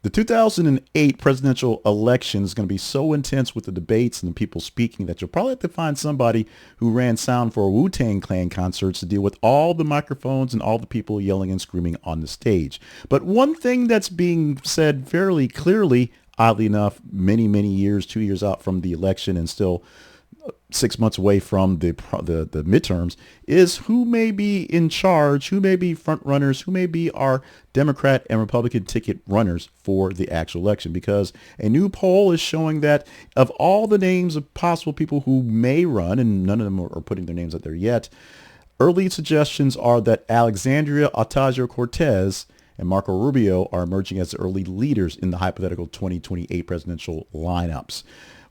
The 2008 presidential election is going to be so intense with the debates and the people speaking that you'll probably have to find somebody who ran sound for Wu-Tang Clan concerts to deal with all the microphones and all the people yelling and screaming on the stage. But one thing that's being said fairly clearly, oddly enough, many years, 2 years out from the election and still 6 months away from the midterms, is who may be in charge, who may be front runners, who may be our Democrat and Republican ticket runners for the actual election. Because a new poll is showing that of all the names of possible people who may run, and none of them are putting their names out there yet, early suggestions are that Alexandria Ocasio-Cortez and Marco Rubio are emerging as the early leaders in the hypothetical 2028 presidential lineups.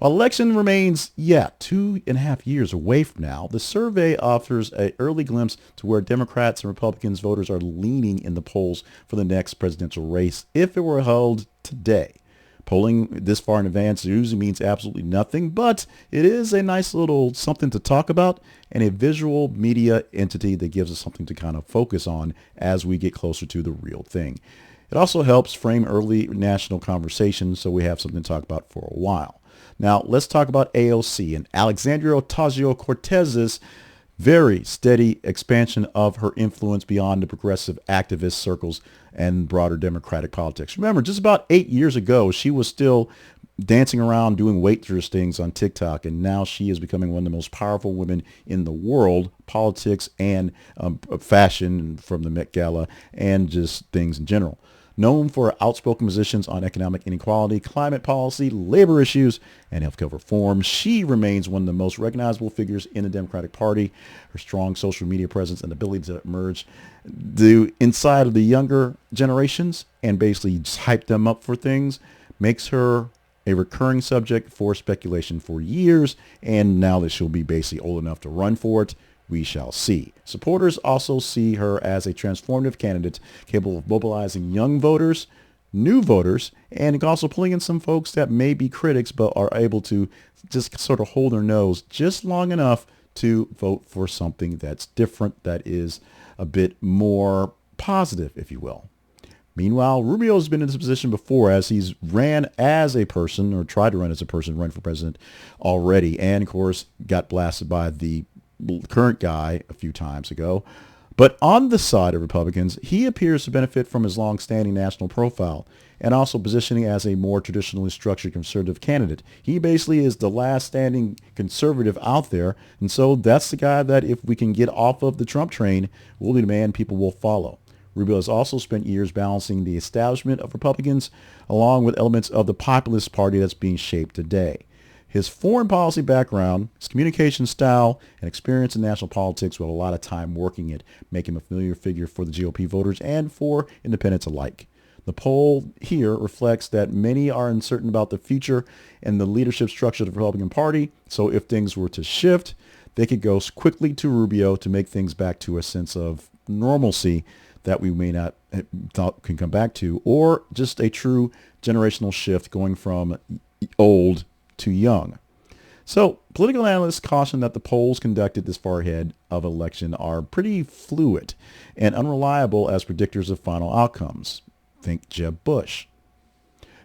While election remains, 2.5 years away from now, the survey offers an early glimpse to where Democrats and Republicans voters are leaning in the polls for the next presidential race if it were held today. Polling this far in advance usually means absolutely nothing, but it is a nice little something to talk about and a visual media entity that gives us something to kind of focus on as we get closer to the real thing. It also helps frame early national conversations so we have something to talk about for a while. Now, let's talk about AOC and Alexandria Ocasio-Cortez's very steady expansion of her influence beyond the progressive activist circles and broader Democratic politics. Remember, just about 8 years ago, she was still dancing around doing waitress things on TikTok, and now she is becoming one of the most powerful women in the world, politics and fashion from the Met Gala and just things in general. Known for outspoken positions on economic inequality, climate policy, labor issues, and healthcare reform, she remains one of the most recognizable figures in the Democratic Party. Her strong social media presence and ability to emerge inside of the younger generations and basically just hype them up for things makes her a recurring subject for speculation for years. And now that she'll be basically old enough to run for it, we shall see. Supporters also see her as a transformative candidate capable of mobilizing young voters, new voters, and also pulling in some folks that may be critics but are able to just sort of hold their nose just long enough to vote for something that's different, that is a bit more positive, if you will. Meanwhile, Rubio has been in this position before, as he's ran as a person or tried to run as a person, run for president already, and of course got blasted by the current guy a few times ago. But on the side of Republicans, he appears to benefit from his long-standing national profile and also positioning as a more traditionally structured conservative candidate. He basically is the last standing conservative out there, and so that's the guy that if we can get off of the Trump train, will be the man people will follow. Rubio has also spent years balancing the establishment of Republicans along with elements of the populist party that's being shaped today. His foreign policy background, his communication style, and experience in national politics with a lot of time working it make him a familiar figure for the GOP voters and for independents alike. The poll here reflects that many are uncertain about the future and the leadership structure of the Republican Party, so if things were to shift, they could go quickly to Rubio to make things back to a sense of normalcy that we may not thought can come back to, or just a true generational shift going from old too young. So political analysts caution that the polls conducted this far ahead of election are pretty fluid and unreliable as predictors of final outcomes. Think Jeb Bush.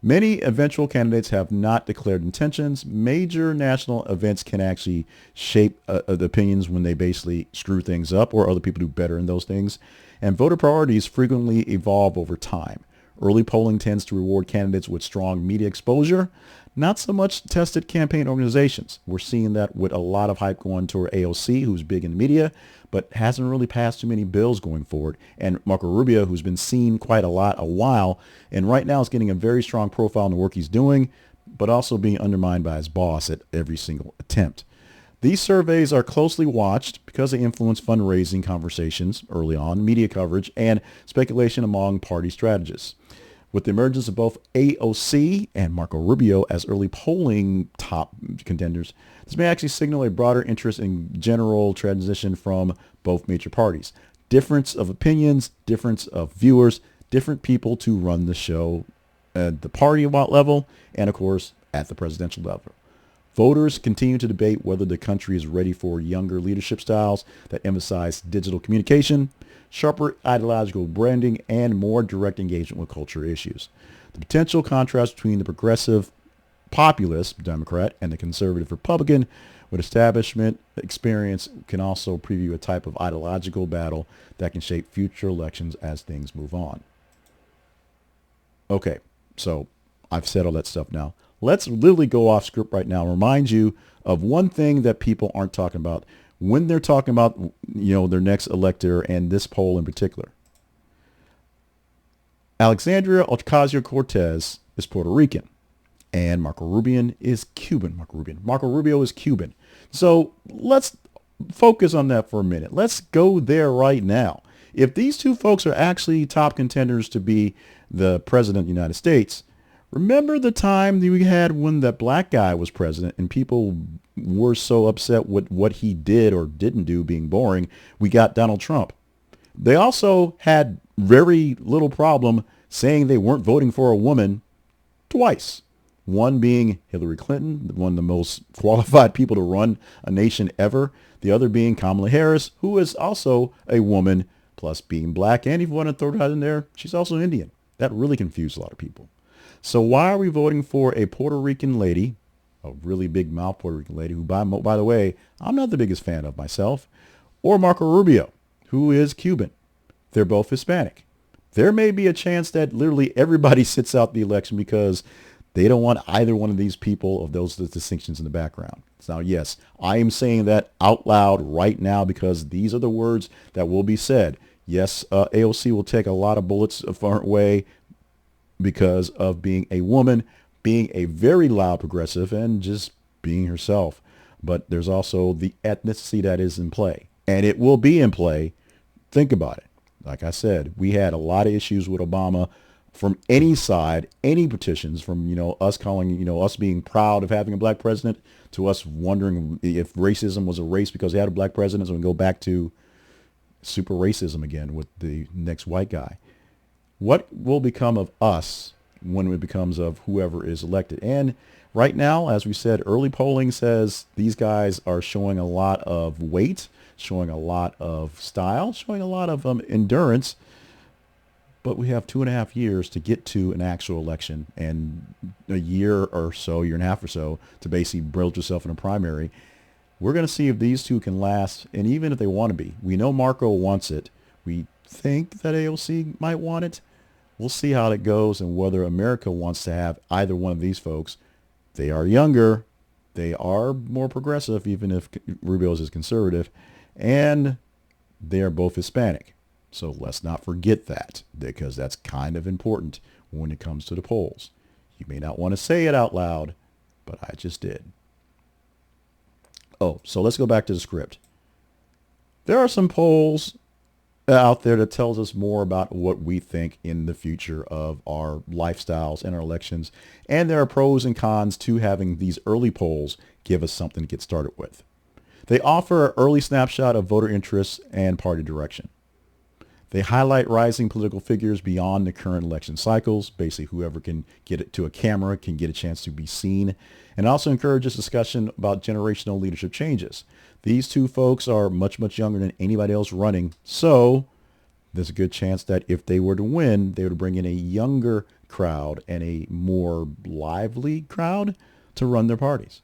Many eventual candidates have not declared intentions. Major national events can actually shape the opinions when they basically screw things up or other people do better in those things. And voter priorities frequently evolve over time. Early polling tends to reward candidates with strong media exposure, not so much tested campaign organizations. We're seeing that with a lot of hype going toward AOC, who's big in the media, but hasn't really passed too many bills going forward. And Marco Rubio, who's been seen quite a while, and right now is getting a very strong profile in the work he's doing, but also being undermined by his boss at every single attempt. These surveys are closely watched because they influence fundraising conversations early on, media coverage, and speculation among party strategists. With the emergence of both AOC and Marco Rubio as early polling top contenders, this may actually signal a broader interest in general transition from both major parties. Difference of opinions, difference of viewers, different people to run the show at the party level and, of course, at the presidential level. Voters continue to debate whether the country is ready for younger leadership styles that emphasize digital communication, sharper ideological branding, and more direct engagement with culture issues. The potential contrast between the progressive populist Democrat and the conservative Republican with establishment experience can also preview a type of ideological battle that can shape future elections as things move on. Okay, so I've said all that stuff now. Let's literally go off script right now and remind you of one thing that people aren't talking about when they're talking about, their next elector and this poll in particular. Alexandria Ocasio-Cortez is Puerto Rican, and Marco Rubio is Cuban. Marco Rubio is Cuban. So let's focus on that for a minute. Let's go there right now. If these two folks are actually top contenders to be the president of the United States, remember the time that we had when that black guy was president and people were so upset with what he did or didn't do being boring, we got Donald Trump. They also had very little problem saying they weren't voting for a woman twice. One being Hillary Clinton, one of the most qualified people to run a nation ever. The other being Kamala Harris, who is also a woman, plus being black. And if you want to throw that in there, she's also Indian. That really confused a lot of people. So why are we voting for a Puerto Rican lady, a really big mouth Puerto Rican lady, who, by the way, I'm not the biggest fan of myself, or Marco Rubio, who is Cuban? They're both Hispanic. There may be a chance that literally everybody sits out the election because they don't want either one of these people of those distinctions in the background. Now, yes, I am saying that out loud right now because these are the words that will be said. Yes, AOC will take a lot of bullets a far way because of being a woman, being a very loud progressive, and just being herself. But there's also the ethnicity that is in play, and it will be in play. Think about it. Like I said, we had a lot of issues with Obama from any side, any petitions, from, us calling, us being proud of having a black president to us wondering if racism was a race because they had a black president. So we go back to super racism again with the next white guy. What will become of us when it becomes of whoever is elected? And right now, as we said, early polling says these guys are showing a lot of weight, showing a lot of style, showing a lot of endurance. But we have 2.5 years to get to an actual election and a year and a half or so to basically build yourself in a primary. We're going to see if these two can last, and even if they want to be. We know Marco wants it. We think that AOC might want it. We'll see how it goes and whether America wants to have either one of these folks. They are younger. They are more progressive, even if Rubio's is conservative. And they are both Hispanic. So let's not forget that, because that's kind of important when it comes to the polls. You may not want to say it out loud, but I just did. Oh, so let's go back to the script. There are some polls out there that tells us more about what we think in the future of our lifestyles and our elections. And there are pros and cons to having these early polls give us something to get started with. They offer an early snapshot of voter interests and party direction. They highlight rising political figures beyond the current election cycles. Basically, whoever can get it to a camera can get a chance to be seen. And also encourages discussion about generational leadership changes. These two folks are much, much younger than anybody else running. So there's a good chance that if they were to win, they would bring in a younger crowd and a more lively crowd to run their parties.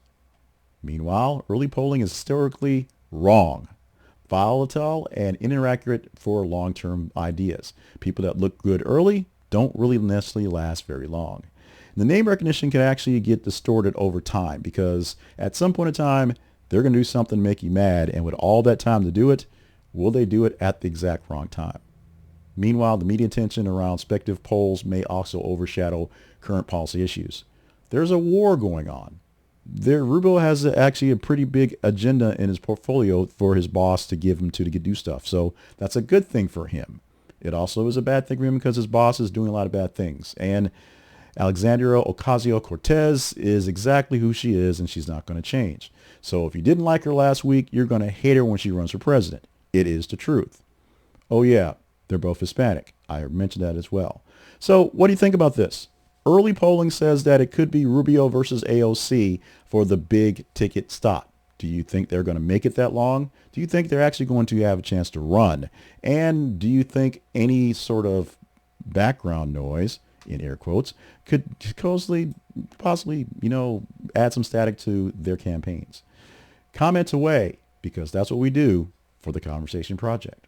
Meanwhile, early polling is historically wrong, volatile, and inaccurate for long-term ideas. People that look good early don't really necessarily last very long. The name recognition can actually get distorted over time because at some point in time, they're going to do something to make you mad. And with all that time to do it, will they do it at the exact wrong time? Meanwhile, the media attention around speculative polls may also overshadow current policy issues. There's a war going on. Rubio has actually a pretty big agenda in his portfolio for his boss to give him to do stuff. So that's a good thing for him. It also is a bad thing for him because his boss is doing a lot of bad things. And Alexandria Ocasio-Cortez is exactly who she is, and she's not going to change. So if you didn't like her last week, you're going to hate her when she runs for president. It is the truth. Oh, yeah, they're both Hispanic. I mentioned that as well. So what do you think about this? Early polling says that it could be Rubio versus AOC for the big ticket stop. Do you think they're going to make it that long? Do you think they're actually going to have a chance to run? And do you think any sort of background noise in air quotes, could possibly, add some static to their campaigns. Comment away, because that's what we do for the Conversation Project.